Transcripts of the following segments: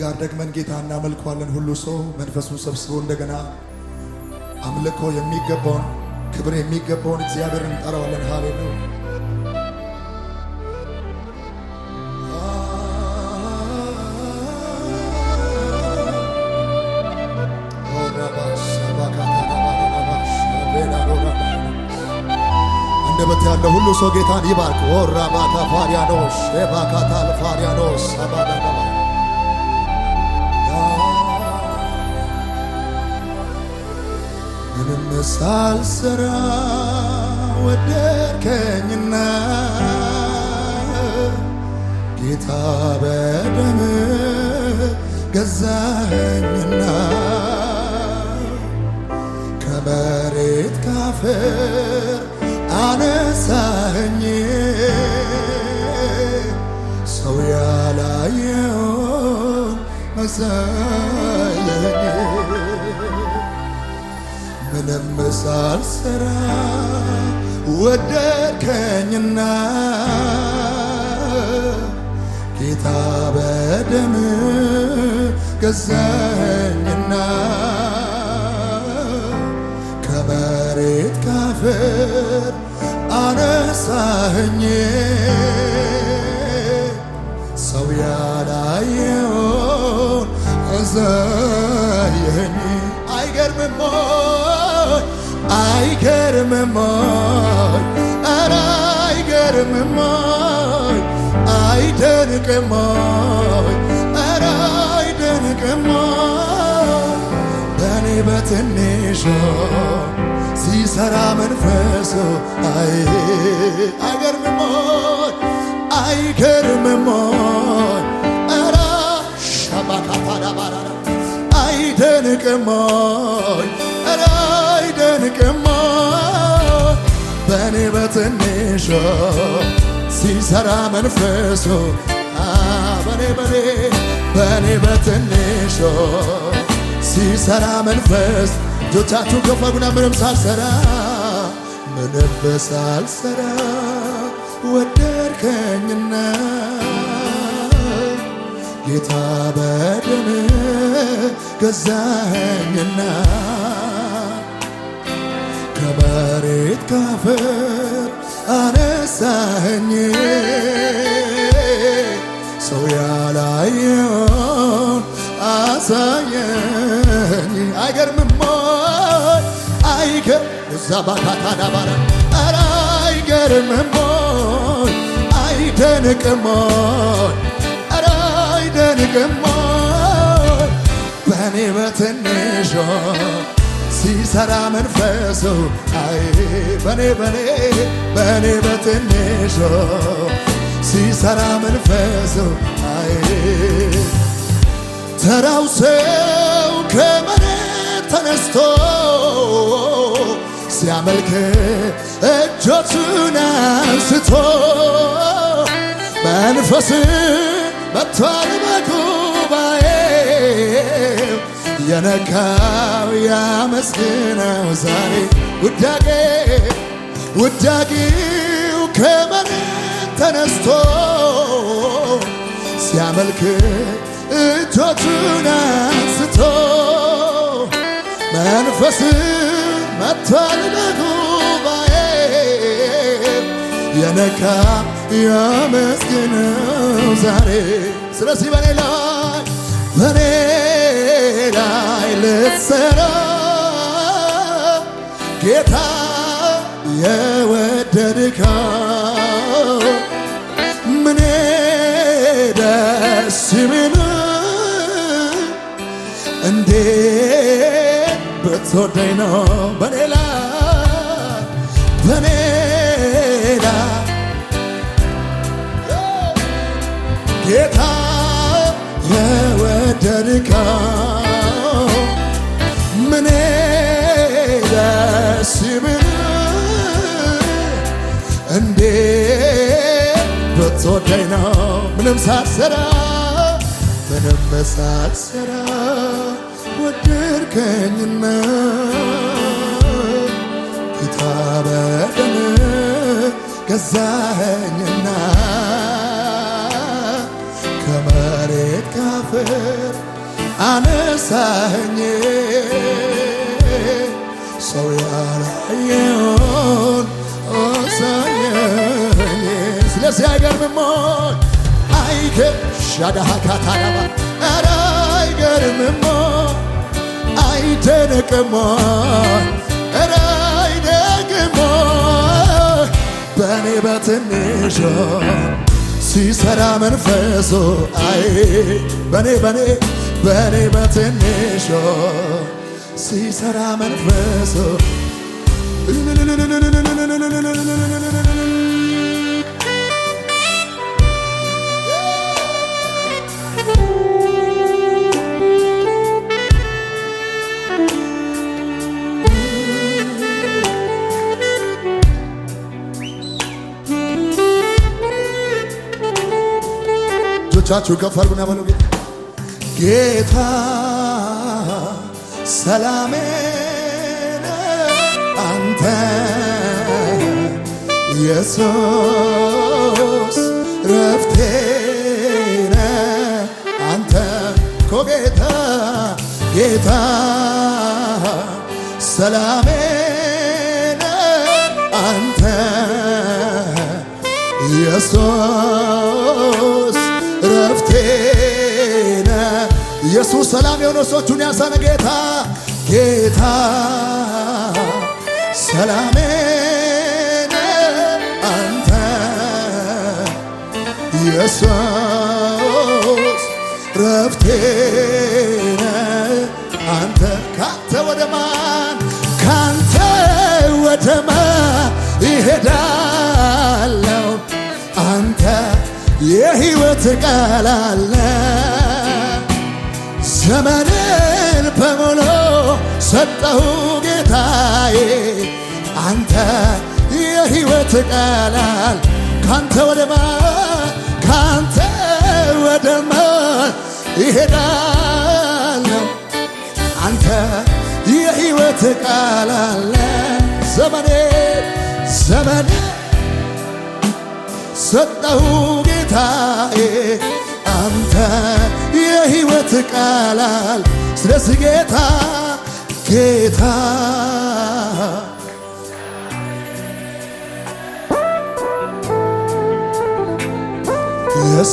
ጋር ደግመን ጌታ እናመልከዋለን። ሁሉ ሰው መንፈሱን ሰብስቦ እንደገና አምልኮ የሚገባውን ክብር የሚገባውን እግዚአብሔርን እንጠራዋለን። ሃሌሉያ አንደበት ያለ ሁሉ ሰው ጌታን ይባርክ። ወራባታ ፋሪያኖስ ባካታል ፋሪያኖስ አባዳባ ምንም ሳልሰራ ወደድከኝና ጌታ በደም ገዛኸኝና ከመሬት ካፈር አነሳኸኝ ሰው ያላየውን መሰለኝ ምንም ሳልሰራ ወደድከኝና ጌታ በደም ገዛኸኝና ከመሬት ካፈር አነሳኸኝ ሰው ያላየውን አሳየኸኝ። አይገርምም ወይ አይገርምም ወይ ኧረ አይገርምም ወይ አይደንቅም ወይ ኧረ አይደንቅም ወይ በኔ በትንሹ ሲሰራ መንፈሱ አይገርምም ወይ አይገርምም ወይ ኧረ ሻባካታዳባራ አይደንቅም ወይ ኧረ አይደንቅም ወይ በኔ በትንሹ ሲሰራ መንፈሱ በኔ በትንሹ ሲሰራ መንፈስ እጆቻችሁ ከፍ አድርጉና ምንም ሳልሰራ ወደድከኝና ጌታ በደም ገዛኸኝና ከመሬት ካፈር አነሳኸኝ ሰው ያላየውን አሳየኝ። አይገርምም ወይ ዛባካታዳባራ ኧረ አይገርምም ወይ አይደንቅም ወይ ኧረ አይደንቅም ወይ በኔ በትንሹ ሲሰራ መንፈሱ በኔ በትንሹ ሲሰራ መንፈሱ ተራው ሰው ከመሬት ተነስቶ ሲያመልክ እጆቹን አንስቶ መንፈስ መጥቷል በጉባኤው የነካው ያመስግነው ዛሬ ውዳጌው ከመሬት ተነስቶ ሲያመልክ እጆቹን አንስቶ መንፈስ መጥቷል በጉባኤው የነካ ያመስግነው ዛሬ። ስለዚህ በኔ ላይ ልትሰራ ጌታ የወደድከው ምኔ ደስ ቢል እንዴት ብትወደኝ ነው በኔ ላይ ጌታ የወደድከው ምኔ ደስ ቢል እንዴት ብትወደኝ ነው ምንም ሳልሰራ ወደድከኝና ጌታ በደም ገዛኸኝና ከመሬት ካፈር ክብር አነሳኸኝ ሰው ያላየውን አሳየኸኝ። ስለዚህ አይገርምሞይ ሻዳሃካታዳባ ኧረ አይገርምሞይ አይደንቅሞይ ኧረ አይደንቅሞይ በኔ በትንሹ ሲሰራ መንፈሱ አይ በኔ በትንሹ ሲሰራ መንፈሱ እጆቻችሁ ከፍ አድርጉና በሉ ጌታ ሰላሜ አንተ ኢየሱስ ረፍቴ አንተ እኮ ጌታ ሰላሜ አንተ ኢየሱስ ረፍቴ ኢየሱስ ሰላም የሆነው ሰዎቹን ያሳነ ጌታ ሰላሜ አንተ ኢየሱስ ረፍቴ አንተ ካንተ ወደ ማን ይሄዳለው አንተ የሕይወት ቃል አለ ዘመንን በሙሉ ሰጠሁ ጌታዬ አንተ የሕይወት ቃል አለ ካንተ ወደ ማን ይሄዳለው አንተ የሕይወት ቃል አለ ዘመኔ ሰጠሁ ጌታዬ አንተ የሕይወት ቃል አለ ስለዚህ ጌታ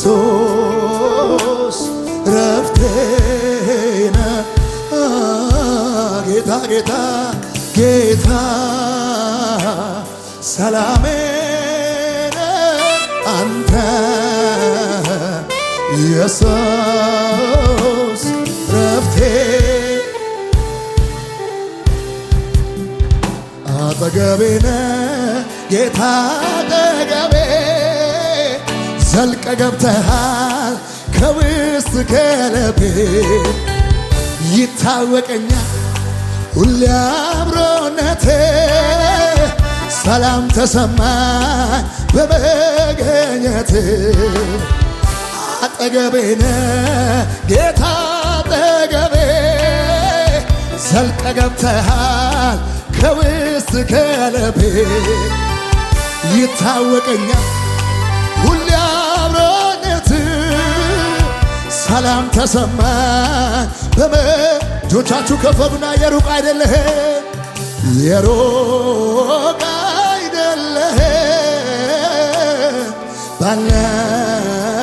ኢየሱስ ረፍቴ ጌታ ሰላሜ አንተ ኢየሱስ ረፍቴ አጠገቤ ጌታ አጠገቤ ዘልቀ ገብተሃል ከውስጥ ከልቤ ይታወቀኛል ሁሌ አብሮነቴ ሰላም ተሰማኝ በመገኘት አጠገቤ ጌታ አጠገቤ ዘልቀ ገብተሃል ከውስጥ ከልቤ ይታወቀኛል ሁሌ አብሮነት ሰላም ተሰማኝ እጆቻችሁ ከፈሉና የሩቅ አይደለህም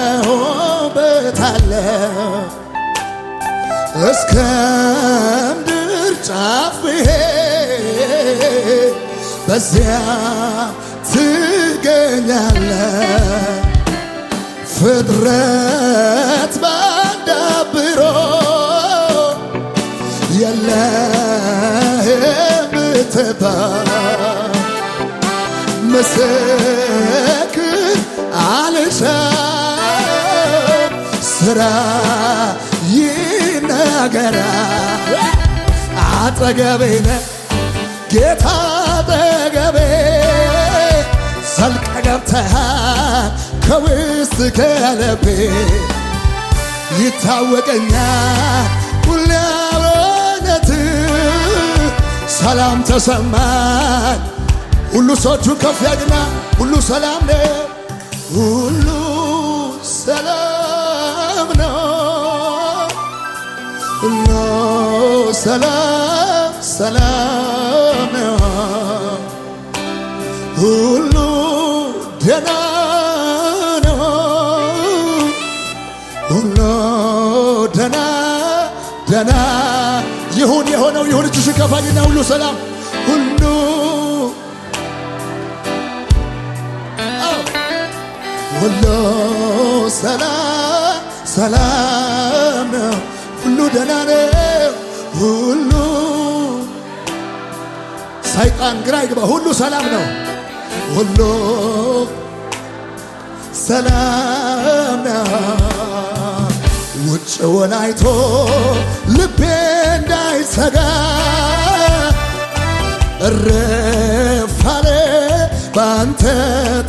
ባለሁበት አለ እስከ ምድር ጫፍ ብሄድ በዚያ ትገኛለህ ፍጥረት ባንዳብሮ የለህም ብትባል ምስክር አልሻም ስራ ይናገራል አጠገቤ ጌታ አጠገቤ ዘልቀ ገብተሃል ከውስጥ ከልቤ ይታወቀኛል ሁሌ አብሮነት ሰላም ተሰማኝ ሁሉ ሰዎቹን ከፍ ያድና ሁሉ ሰላም ነው ሁሉ ሰላም ነው ሁሉ ሰላም ሰላም ነው፣ ሁሉ ደህና ነው፣ ሁሉ ደህና ደህና ይሁን። የሆነው ይሁን። እጅሽ ከፋኝና ሁሉ ሰላም ሁሉ ሁሉ ሰላም ሰላም ነው፣ ሁሉ ደህና ነው፣ ሁሉ ሰይጣን ግራ ይግባ። ሁሉ ሰላም ነው፣ ሁሉ ሰላም ነው። ውጭውን አይቶ ልቤ እንዳይሰጋ እረፍ አለ ባንተ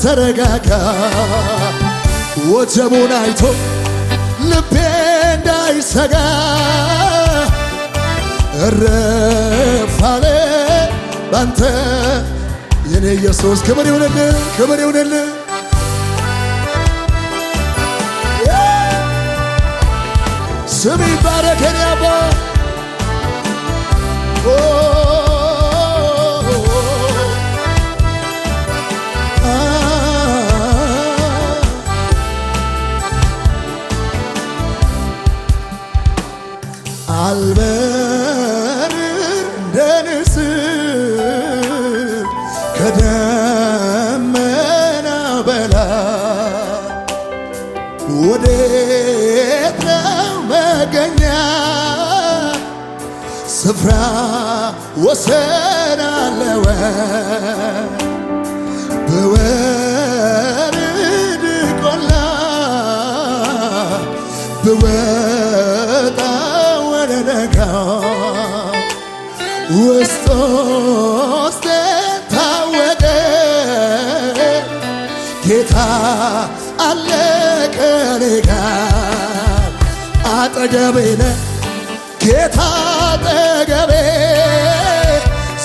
ተረጋጋ። ወጀቡን አይቶ ልቤ እንዳይሰጋ እረፍ አለ ባንተ። የኔ ኢየሱስ ክብር ይሁንልህ፣ ክብር ይሁንልህ። ስም ይባረክ የኔ አባ። አልበር እንደ ንስር ከደመና በላይ ወዴት ነው መገኛ ስፍራ ወሰን አለወ በወርድ ቆላ ብወጣ ወደ ደጋ ውስጥ ውስጤን ታወቀ ጌታ አለ ከኔ ጋር አጠገቤ ነህ ጌታ አጠገቤ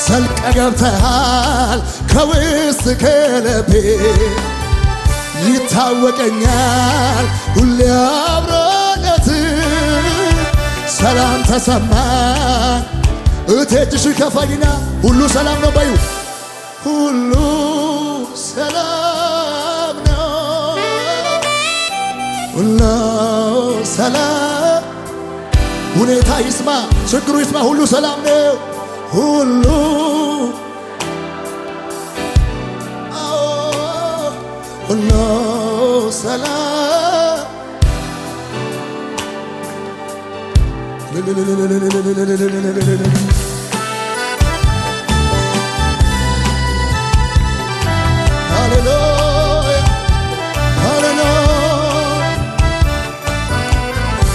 ሰልቀ ገብተሃል ከውስጥ ከልቤ ይታወቀኛል ሁሌ አብሮነት ሰላም ተሰማኝ። እቴጅሽ ከፋኝና ሁሉ ሰላም ነው ባዩ ሁሉ ሰላም ነው ሁሉ ሰላም ሁኔታ ይስማ ችግሩ ይስማ ሁሉ ሰላም ነው ሁሉ ሁሉ ሰላም ሃሌሉያ ሃሌሉያ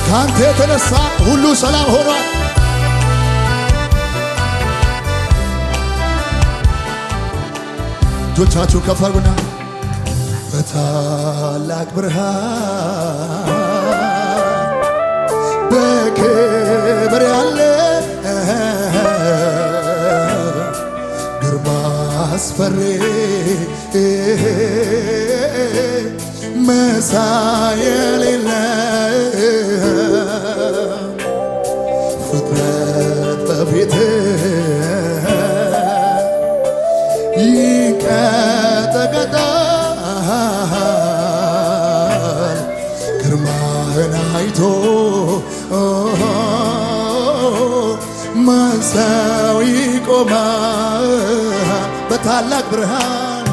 ካንተ የተነሳ ሁሉ ሰላም ሆኗል። እጆቻችሁ ከፍ አድርጉና በታላቅ ብርሃን በክብር ያለ ግርማ አስፈሪ መሳይ የሌለ ፍጥረት በፊትህ ይንቀጠቀጣል ግርማህን አይቶ ማን ሰው ይቆማል? በታላቅ ብርሃን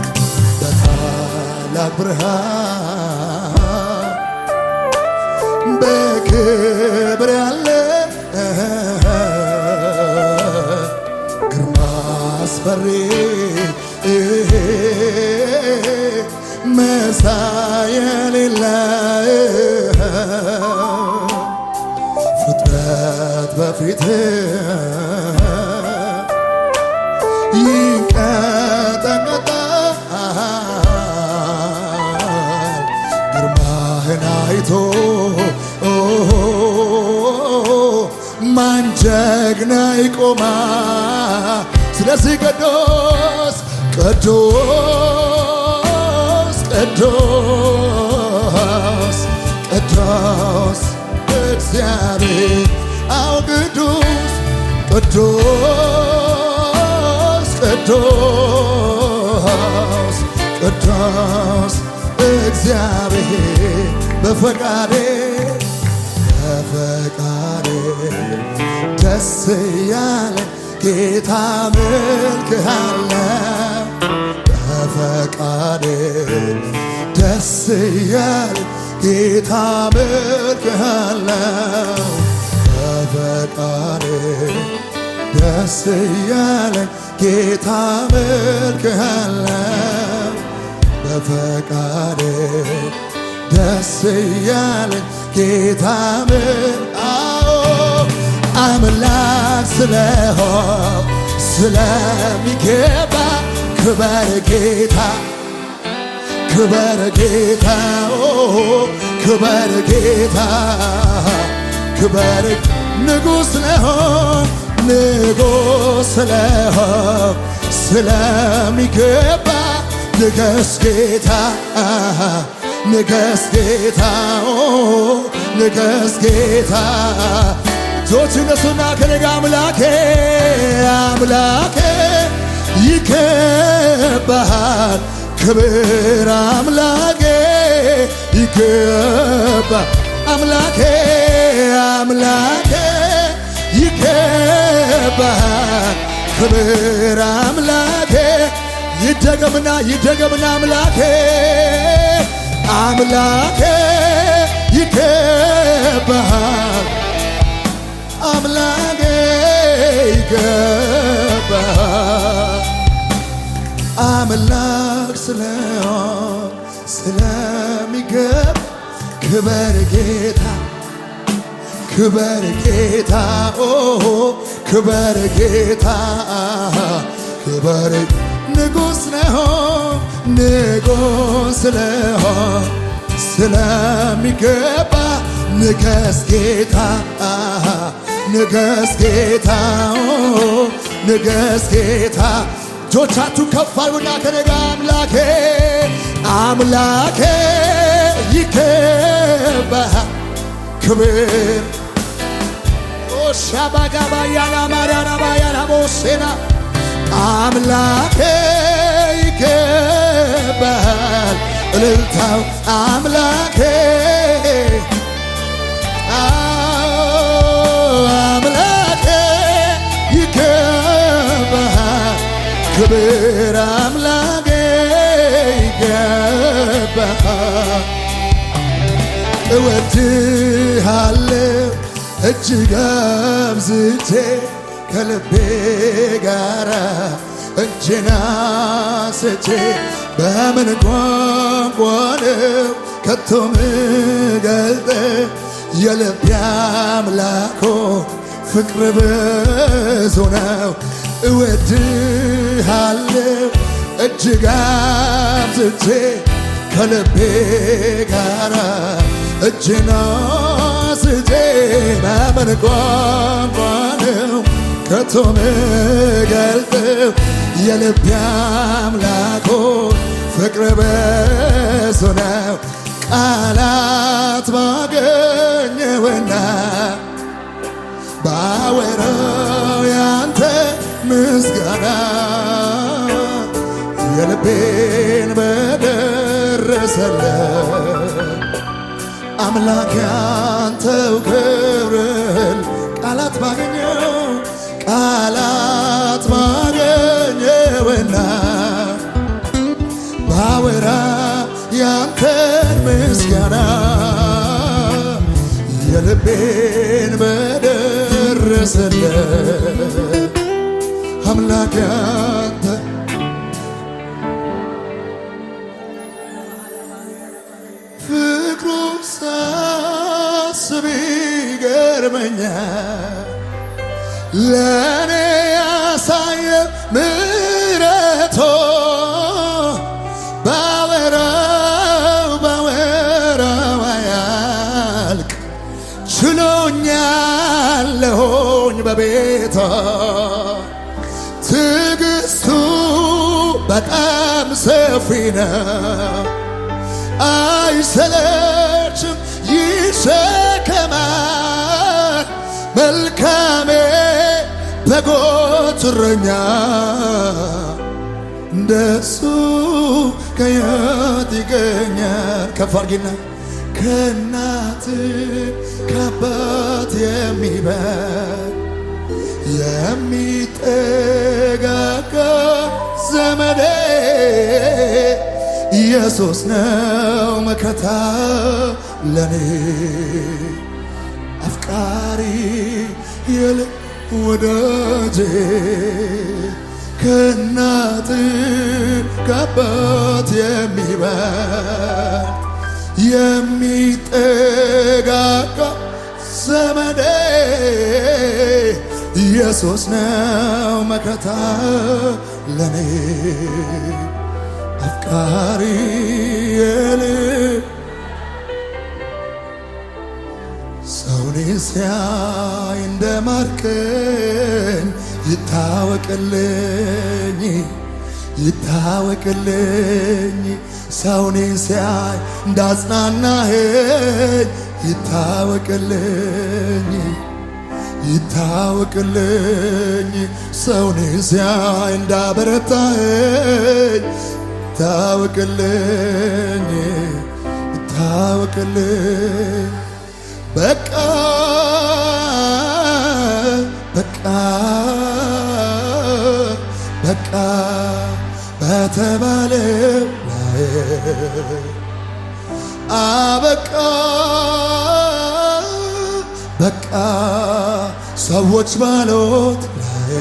በታላቅ ብርሃን በክብር ያለ ግርማ አስፈሪ መሳይ የሌለው ፍጥረት በፊትህ ይንቀጠቀጣል ግርማህን አይቶ ማን ጀግና ይቆማል? ስለዚህ ቅዱስ ቅዱስ ቅዱስ ቅዱስ እግዚአብሔር አዎ ቅዱስ ቅዱስ ቅዱስ ቅዱስ እግዚአብሔር በፈቃዴ ደስ ያለ ጌታ አመልክሃለሁ በፈቃዴ ደስ ያለ ጌታ አመልክሃለሁ በፈቃዴ ደስ ያለ ጌታ አመልክሃለሁ በፈቃዴ ደስ ያለ ጌታ አምላክ ስለሆንክ ስለሚገባ ክበር ጌታ ክበር ጌታ ክበር ጌታ ክበር ንጉሥ ስለሆንክ ንጉሥ ስለሆንክ ስለሚገባ ንገስ ጌታ ንገስ ጌታ ንገስ ጌታ ዞች እነሱና ከነጋ አምላኬ አምላኬ ይገባሃል ክብር አምላኬ ይገባሃል አምላኬ አምላኬ ይገባሃል ክብር አምላኬ ይደገምና ይደገምና አምላኬ አምላኬ ይገባሃል አምላኬ ይገባሃል አምላክ ስለሆንክ ስለሚገባ ክበር ጌታ ክበር ጌታ ክበር ጌታ ክበር ንጉሥ ስለሆንክ ንጉሥ ስለሆንክ ስለሚገባ ንገስ ጌታ ንገስ ጌታ ንገስ ጌታ እጆቻችሁ ከፍ አድርጉና ከነጋ አምላኬ አምላኬ ይገባሃል ክብር ሻባጋባያና ማርያና ባያና ቦሴና አምላኬ ይገባሃል እልልታው አምላኬ አምላኬ ይገባሃል ክብር አምላኬ ይገባሃል እወድሃለሁ እጅግ አብዝቼ ከልቤ ጋራ እጄን አንስቼ በምን ቋንቋ ነው ከቶ ምገልጠው የልቤ አምላክ ፍቅር ብዙ ነው እወድሃለሁ እጅግ አብዝቼ ከልቤ ጋራ እጄን አንስቼ በምን ቋንቋ ነው ከቶ ምገልጠው የልቤ አምላክ ፍቅር ብዙ ነው ቃላት ባገኘውና ባወራው ያንተ ምስጋና የልቤን በደረሰለት አምላክ ያንተው ክብርን ቃላት ባገኘውና ባወራ ያንተን ምስጋና የልቤን በደረሰለት አምላክ ያንተ ፍቅሩ ሳስብ ይገርመኛል ለኔ ያሳየ ምሕረቶ ባወራው አያልቅ ችሎኛለሁኝ በቤቷ ትዕግስቱ በጣም ሰፊ ነው አይሰለችም ይሸከማል መልካሜ በጎች እረኛ እንደሱ ከየት ይገኛል? ከፍ አድርጊና ከእናት ከአባት የሚበልጥ የሚጠጋጋ ዘመዴ ኢየሱስ ነው መከታ ለኔ አፍቃሪ የልብ ወዳጄ ከእናት ከአባት የሚበልጥ የሚጠጋጋ ዘመዴ ኢየሱስ ነው መከታ ለኔ አፍቃሪ የልብ ሰውን ሲያይ እንደማርከኝ ይታወቅልኝ ይታወቅልኝ ሰውን ሲያይ እንዳጽናናኸኝ ይታወቅልኝ ይታወቅልኝ ሰውን ሲያይ እንዳበረታኸኝ ይታወቅልኝ ይታወቅልኝ በቃ በቃ በቃ በተባለው ላይ አበቃ በቃ ሰዎች ባሉት ላይ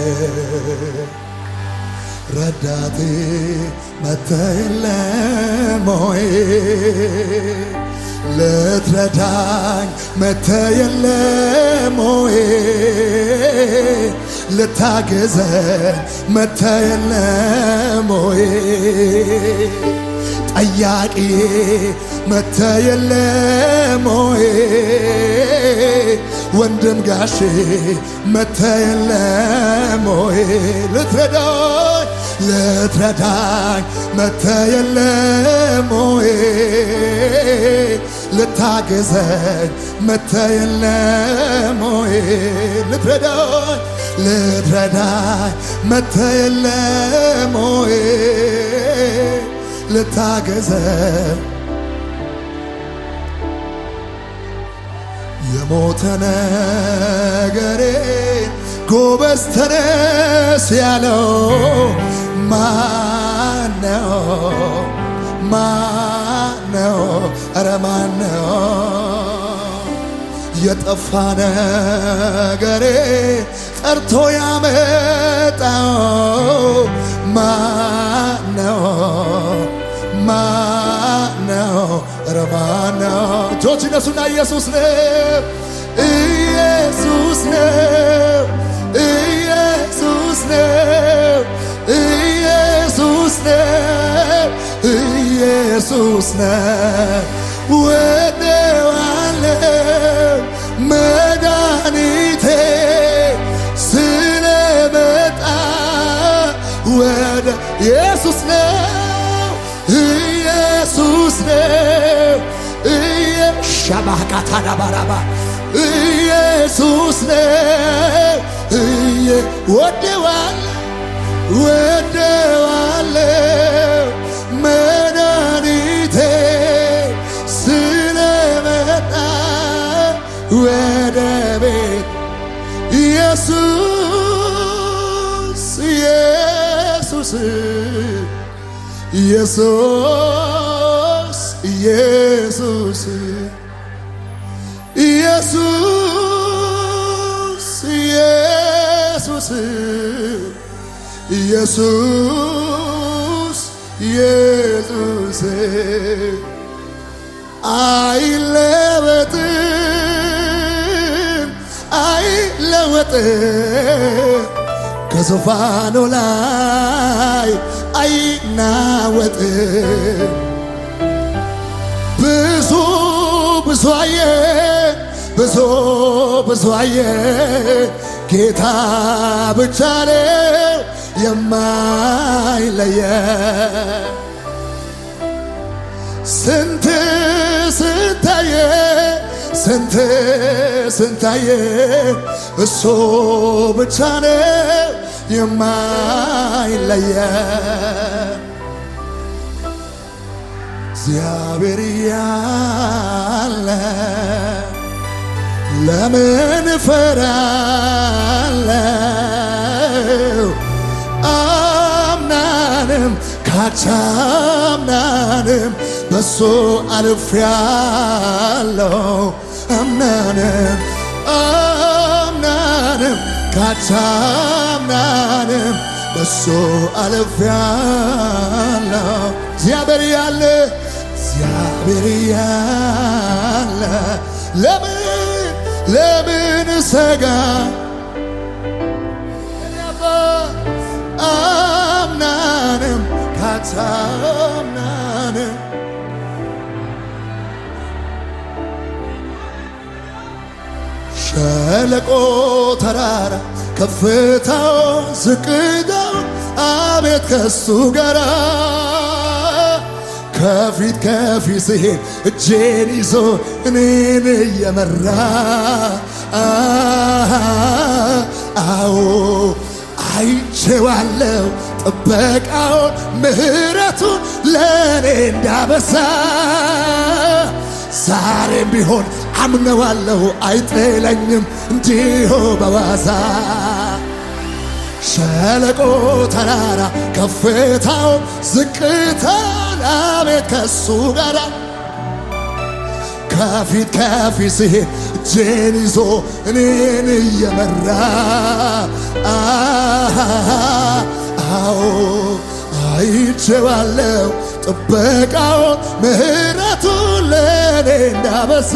ረዳቴ መተህ የለም ወይ ልትረዳኝ መተህ የለም ወይ ልታግዘኝ መተህ የለም ወይ ጠያቂ መተህ የለም ወይ ወንድም ጋሼ መተህ የለም ወይ ልትረዳኝ መተህ የለም ወይ ልታግዘኝ መተህ የለም ወይ ልትረዳኝ መተህ የለም ወይ ልታግዘኝ የሞተ ነገሬ ጎበዝ ተነስ ያለው ማነው? ማነው? ኧረ ማነው? የጠፋ ነገሬ ጠርቶ ያመጣው ማነው? ማነው? ኧረ ማነው? እጆች ይነሱና ኢየሱስ ነው ኢየሱስ ነው ኢየሱስ ነው ኢየሱስ ነው ኢየሱስ ነው ወደዋለው መድኃኒቴ ስለመጣ ወደ ኢየሱስ ነው ኢየሱስ ነው ሻባካታዳባራባ ኢየሱስ ነው ወደዋለው መድኃኒቴ ስለመጣ ወደ ቤት ኢየሱስ ኢየሱስ ኢየሱስ ኢየሱስ ኢየሱስ ኢየሱስ ኢየሱስ ኢየሱስ አይለወጥም አይለወጥም ከዙፋኑ ላይ አይናወጥም ብዙ ብዙ አየን ብዙ አየን ጌታ ብቻ ነው የማይለየን ስንት ስንት ስንታየን እሱ ብቻ ነው የማይለየን። እግዚአብሔር ያለ ለምን እፈራለሁ? አምናንም ካቻምናንም በሱ አልፌያለሁ። አምናንም ካቻምናንም በሱ አልፌያለሁ። እግዚአብሔር ያለ ለምን ሰጋ? አምናንም ካቻምናንም ሸለቆ ተራራ ከፍታው ዝቅታው አቤት ከሱ ጋራ ከፊት ሲሄድ እጄን ይዞ እኔን እየመራ አዎ አይቼዋለሁ ጥበቃውን ምሕረቱን ለእኔ እንዳበሳ ዛሬም ቢሆን አምነዋለሁ አይጥለኝም እንዲሁ በዋዛ ሸለቆ ተራራ ከፍታው ዝቅታው አቤት ከሱ ጋራ ከፊት ሲሄድ እጄን ይዞ እኔን እየመራ አዎ አይቼዋለሁ ጥበቃውን ምሕረቱን ለእኔ እንዳበዛ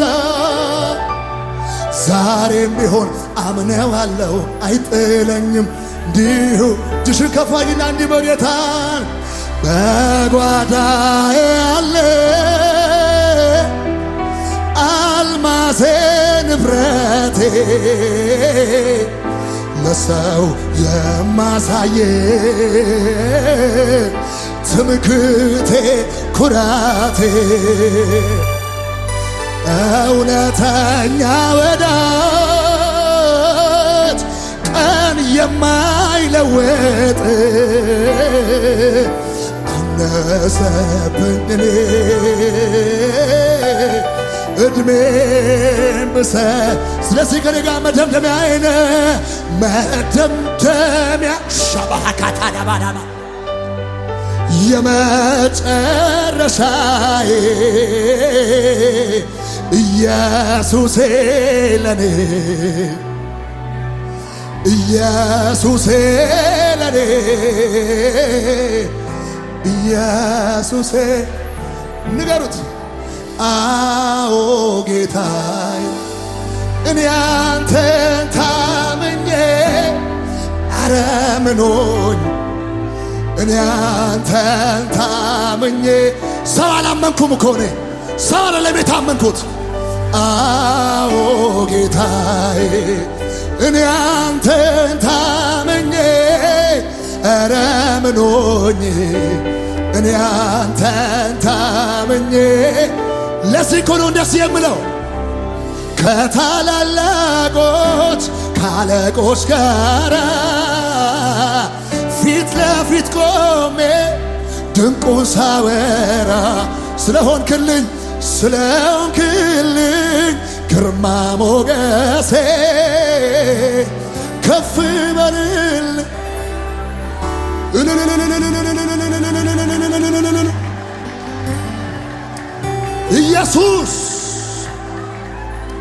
ዛሬም ቢሆን አምነዋለሁ አይጥለኝም እንዲሁ እጅሽን ከፍ አድርጊና እንዲህ በጌታን በጓዳዬ ያለ አልማሴ ንብረቴ ለሰው የማሳየ ትምክቴ ኩራቴ እውነተኛ ወዳጅ ቀን የማይለወጥ አነሰብኝ እኔ እድሜን ብሰጥ ስለዚህ ከኔ ጋር መደምደሚያዬ መደምደሚያ ሸባካታ ዳባዳባ የመጨረሻዬ ኢየሱሴ ለኔ ኢየሱሴ ለኔ ኢየሱሴ ንገሩት አዎ ጌታዬ እኔ አንተን ታምኜ አረምኖኝ እኔ አንተን ታምኜ ሰው አላመንኩም እኮ እኔ ሰው አይደለም የታመንኩት አዎ ጌታዬ እኔ አንተን ታምኜ አረምኖኝ እኔ አንተን ታምኜ ለዚህ እኮ ነው ደስ የምለው ከታላላቆች ካለቆች ጋራ ፊት ለፊት ቆሜ ድንቁን ሳወራ ስለሆንክልኝ ግርማ ሞገሴ ከፍ በልልኝ ኢየሱስ